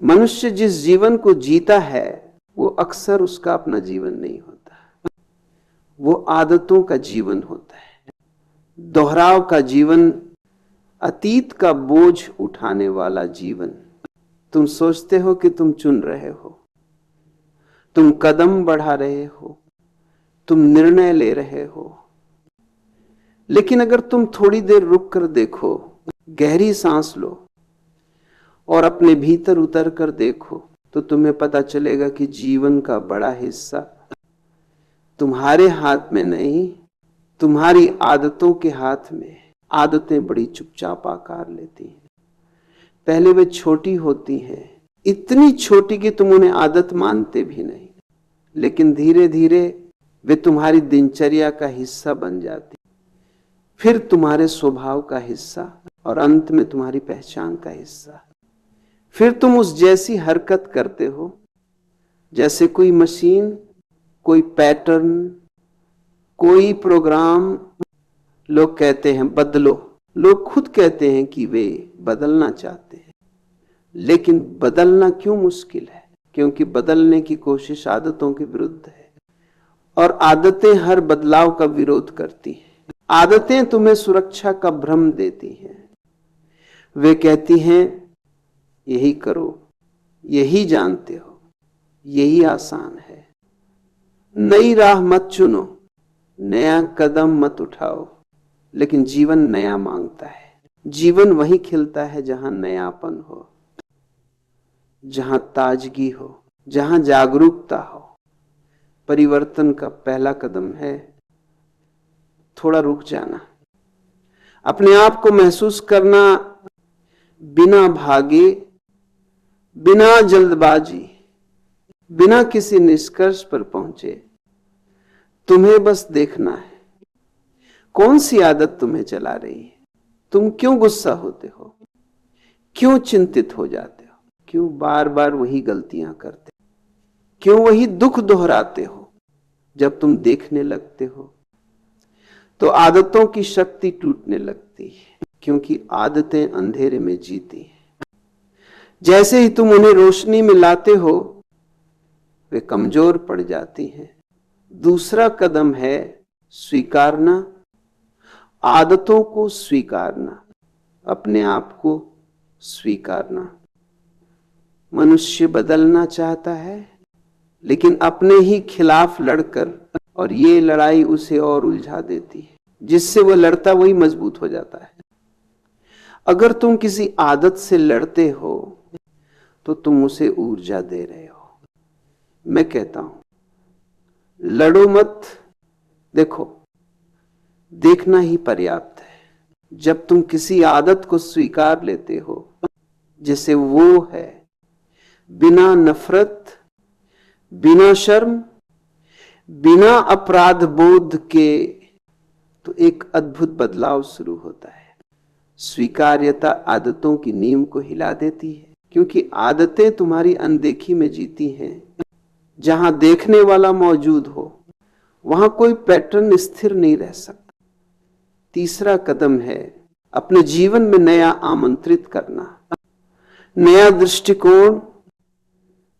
मनुष्य जिस जीवन को जीता है वो अक्सर उसका अपना जीवन नहीं होता, वो आदतों का जीवन होता है, दोहराव का जीवन, अतीत का बोझ उठाने वाला जीवन। तुम सोचते हो कि तुम चुन रहे हो, तुम कदम बढ़ा रहे हो, तुम निर्णय ले रहे हो, लेकिन अगर तुम थोड़ी देर रुक कर देखो, गहरी सांस लो और अपने भीतर उतर कर देखो, तो तुम्हें पता चलेगा कि जीवन का बड़ा हिस्सा तुम्हारे हाथ में नहीं, तुम्हारी आदतों के हाथ में। आदतें बड़ी चुपचाप आकार लेती हैं। पहले वे छोटी होती हैं, इतनी छोटी कि तुम उन्हें आदत मानते भी नहीं, लेकिन धीरे धीरे वे तुम्हारी दिनचर्या का हिस्सा बन जाती, फिर तुम्हारे स्वभाव का हिस्सा और अंत में तुम्हारी पहचान का हिस्सा। फिर तुम उस जैसी हरकत करते हो जैसे कोई मशीन, कोई पैटर्न, कोई प्रोग्राम। लोग कहते हैं बदलो, लोग खुद कहते हैं कि वे बदलना चाहते हैं, लेकिन बदलना क्यों मुश्किल है? क्योंकि बदलने की कोशिश आदतों के विरुद्ध है और आदतें हर बदलाव का विरोध करती हैं। आदतें तुम्हें सुरक्षा का भ्रम देती हैं। वे कहती हैं यही करो, यही जानते हो, यही आसान है, नई राह मत चुनो, नया कदम मत उठाओ। लेकिन जीवन नया मांगता है। जीवन वहीं खिलता है जहां नयापन हो, जहां ताजगी हो, जहां जागरूकता हो। परिवर्तन का पहला कदम है थोड़ा रुक जाना, अपने आप को महसूस करना, बिना भागे, बिना जल्दबाजी, बिना किसी निष्कर्ष पर पहुंचे। तुम्हें बस देखना है कौन सी आदत तुम्हें चला रही है, तुम क्यों गुस्सा होते हो, क्यों चिंतित हो जाते हो, क्यों बार बार वही गलतियां करते हो, क्यों वही दुख दोहराते हो। जब तुम देखने लगते हो तो आदतों की शक्ति टूटने लगती है, क्योंकि आदतें अंधेरे में जीती हैं। जैसे ही तुम उन्हें रोशनी में लाते हो वे कमजोर पड़ जाती हैं। दूसरा कदम है स्वीकारना, आदतों को स्वीकारना, अपने आप को स्वीकारना। मनुष्य बदलना चाहता है लेकिन अपने ही खिलाफ लड़कर, और ये लड़ाई उसे और उलझा देती है। जिससे वह लड़ता वही मजबूत हो जाता है। अगर तुम किसी आदत से लड़ते हो तो तुम उसे ऊर्जा दे रहे हो। मैं कहता हूं लड़ो मत, देखो, देखना ही पर्याप्त है। जब तुम किसी आदत को स्वीकार लेते हो जैसे वो है, बिना नफरत, बिना शर्म, बिना अपराध बोध के, तो एक अद्भुत बदलाव शुरू होता है। स्वीकार्यता आदतों की नींव को हिला देती है, क्योंकि आदतें तुम्हारी अनदेखी में जीती हैं। जहां देखने वाला मौजूद हो वहां कोई पैटर्न स्थिर नहीं रह सकता। तीसरा कदम है अपने जीवन में नया आमंत्रित करना, नया दृष्टिकोण,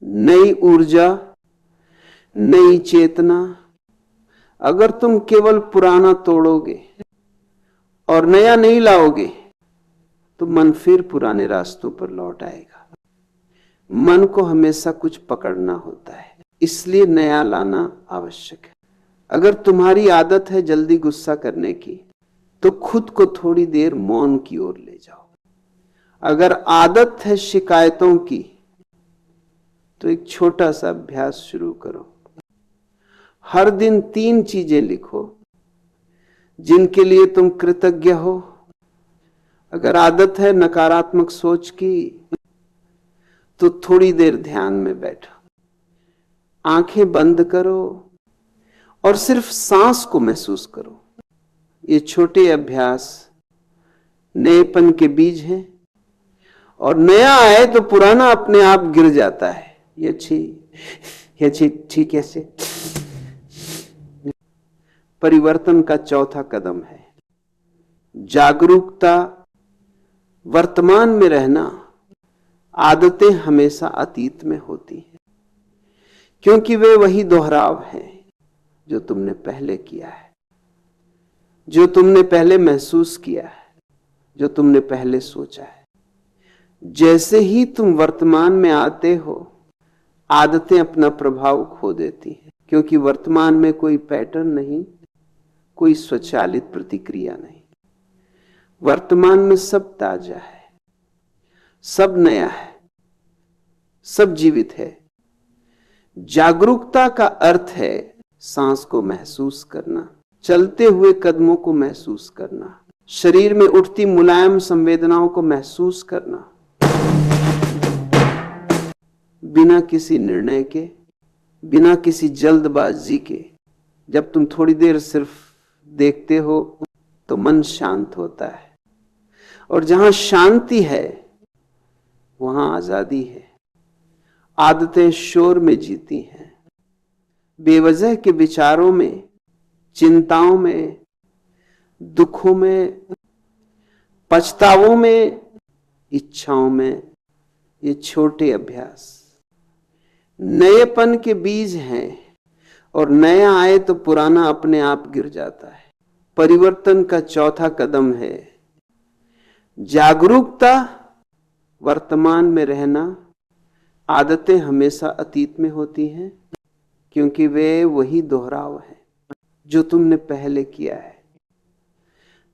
नई ऊर्जा, नई चेतना। अगर तुम केवल पुराना तोड़ोगे और नया नहीं लाओगे तो मन फिर पुराने रास्तों पर लौट आएगा। मन को हमेशा कुछ पकड़ना होता है, इसलिए नया लाना आवश्यक है। अगर तुम्हारी आदत है जल्दी गुस्सा करने की तो खुद को थोड़ी देर मौन की ओर ले जाओ। अगर आदत है शिकायतों की तो एक छोटा सा अभ्यास शुरू करो। हर दिन 3 चीजें लिखो जिनके लिए तुम कृतज्ञ हो। अगर आदत है नकारात्मक सोच की तो थोड़ी देर ध्यान में बैठो, आंखें बंद करो और सिर्फ सांस को महसूस करो। ये छोटे अभ्यास नएपन के बीज हैं, और नया आए तो पुराना अपने आप गिर जाता है। ये ठीक ऐसे परिवर्तन का चौथा कदम है जागरूकता, वर्तमान में रहना, आदतें हमेशा अतीत में होती हैं, क्योंकि वे वही दोहराव हैं जो तुमने पहले किया है, जो तुमने पहले महसूस किया है, जो तुमने पहले सोचा है। जैसे ही तुम वर्तमान में आते हो, आदतें अपना प्रभाव खो देती हैं, क्योंकि वर्तमान में कोई पैटर्न नहीं, कोई स्वचालित प्रतिक्रिया नहीं। वर्तमान में सब ताजा है, सब नया है, सब जीवित है। जागरूकता का अर्थ है सांस को महसूस करना, चलते हुए कदमों को महसूस करना, शरीर में उठती मुलायम संवेदनाओं को महसूस करना, बिना किसी निर्णय के, बिना किसी जल्दबाजी के। जब तुम थोड़ी देर सिर्फ देखते हो तो मन शांत होता है, और जहां शांति है वहां आजादी है। आदतें शोर में जीती हैं, बेवजह के विचारों में, चिंताओं में, दुखों में, पछतावों में, इच्छाओं में। ये छोटे अभ्यास नएपन के बीज हैं, और नया आए तो पुराना अपने आप गिर जाता है। परिवर्तन का चौथा कदम है जागरूकता, वर्तमान में रहना। आदतें हमेशा अतीत में होती हैं, क्योंकि वे वही दोहराव है जो तुमने पहले किया है,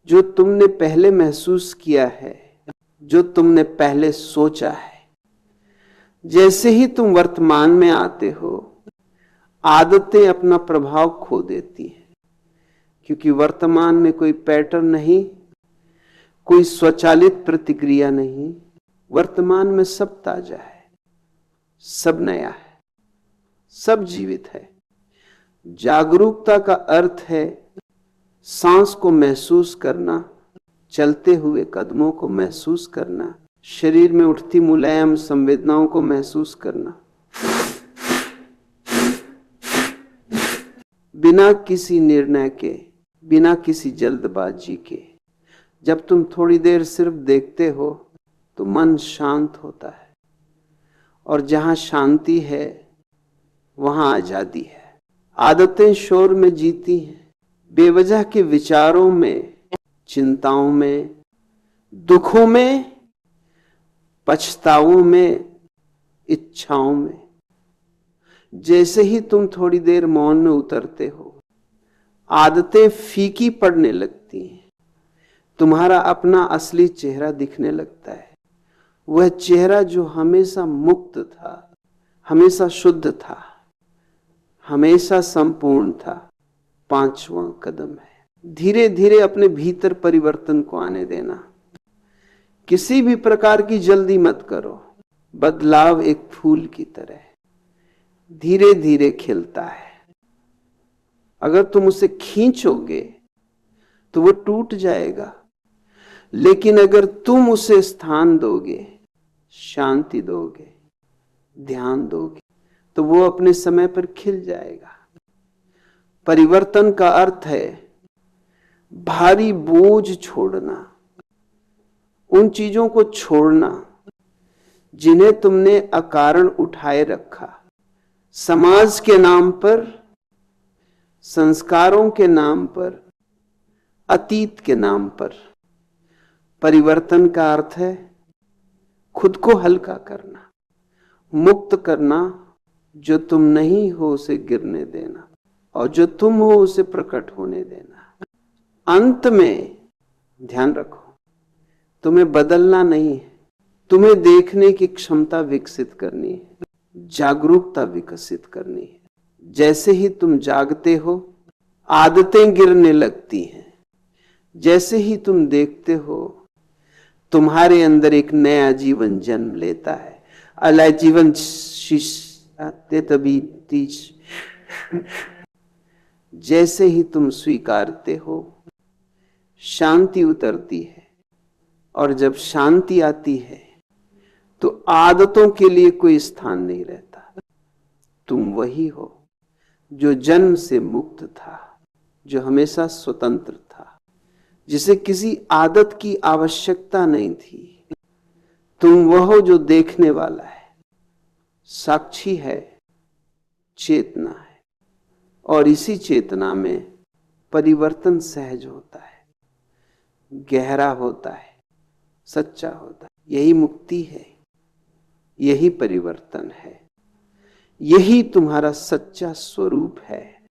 जो तुमने पहले महसूस किया है, जो तुमने पहले सोचा है। जैसे ही तुम वर्तमान में आते हो, आदतें अपना प्रभाव खो देती हैं, क्योंकि वर्तमान में कोई पैटर्न नहीं, कोई स्वचालित प्रतिक्रिया नहीं। वर्तमान में सब ताजा है, सब नया है, सब जीवित है। जागरूकता का अर्थ है सांस को महसूस करना, चलते हुए कदमों को महसूस करना, शरीर में उठती मुलायम संवेदनाओं को महसूस करना, बिना किसी निर्णय के, बिना किसी जल्दबाजी के। जब तुम थोड़ी देर सिर्फ देखते हो तो मन शांत होता है, और जहां शांति है वहां आजादी है। आदतें शोर में जीती हैं, बेवजह के विचारों में, चिंताओं में, दुखों में, पछतावों में, इच्छाओं में। जैसे ही तुम थोड़ी देर मौन में उतरते हो, आदतें फीकी पड़ने लगती हैं, तुम्हारा अपना असली चेहरा दिखने लगता है। वह चेहरा जो हमेशा मुक्त था, हमेशा शुद्ध था, हमेशा संपूर्ण था। पांचवां कदम है धीरे धीरे अपने भीतर परिवर्तन को आने देना। किसी भी प्रकार की जल्दी मत करो। बदलाव एक फूल की तरह धीरे धीरे खिलता है। अगर तुम उसे खींचोगे तो वो टूट जाएगा, लेकिन अगर तुम उसे स्थान दोगे, शांति दोगे, ध्यान दोगे, तो वो अपने समय पर खिल जाएगा। परिवर्तन का अर्थ है भारी बोझ छोड़ना, उन चीजों को छोड़ना जिन्हें तुमने अकारण उठाए रखा, समाज के नाम पर, संस्कारों के नाम पर, अतीत के नाम पर। परिवर्तन का अर्थ है खुद को हल्का करना, मुक्त करना। जो तुम नहीं हो उसे गिरने देना, और जो तुम हो उसे प्रकट होने देना। अंत में ध्यान रखो, तुम्हें बदलना नहीं है, तुम्हें देखने की क्षमता विकसित करनी है, जागरूकता विकसित करनी है। जैसे ही तुम जागते हो, आदतें गिरने लगती हैं। जैसे ही तुम देखते हो, तुम्हारे अंदर एक नया जीवन जन्म लेता है। अलाय जीवन आते तभी तीज। जैसे ही तुम स्वीकारते हो, शांति उतरती है, और जब शांति आती है तो आदतों के लिए कोई स्थान नहीं रहता। तुम वही हो जो जन्म से मुक्त था, जो हमेशा स्वतंत्र था, जिसे किसी आदत की आवश्यकता नहीं थी। तुम वह हो जो देखने वाला है, साक्षी है, चेतना है, और इसी चेतना में परिवर्तन सहज होता है, गहरा होता है, सच्चा होता है। यही मुक्ति है, यही परिवर्तन है, यही तुम्हारा सच्चा स्वरूप है।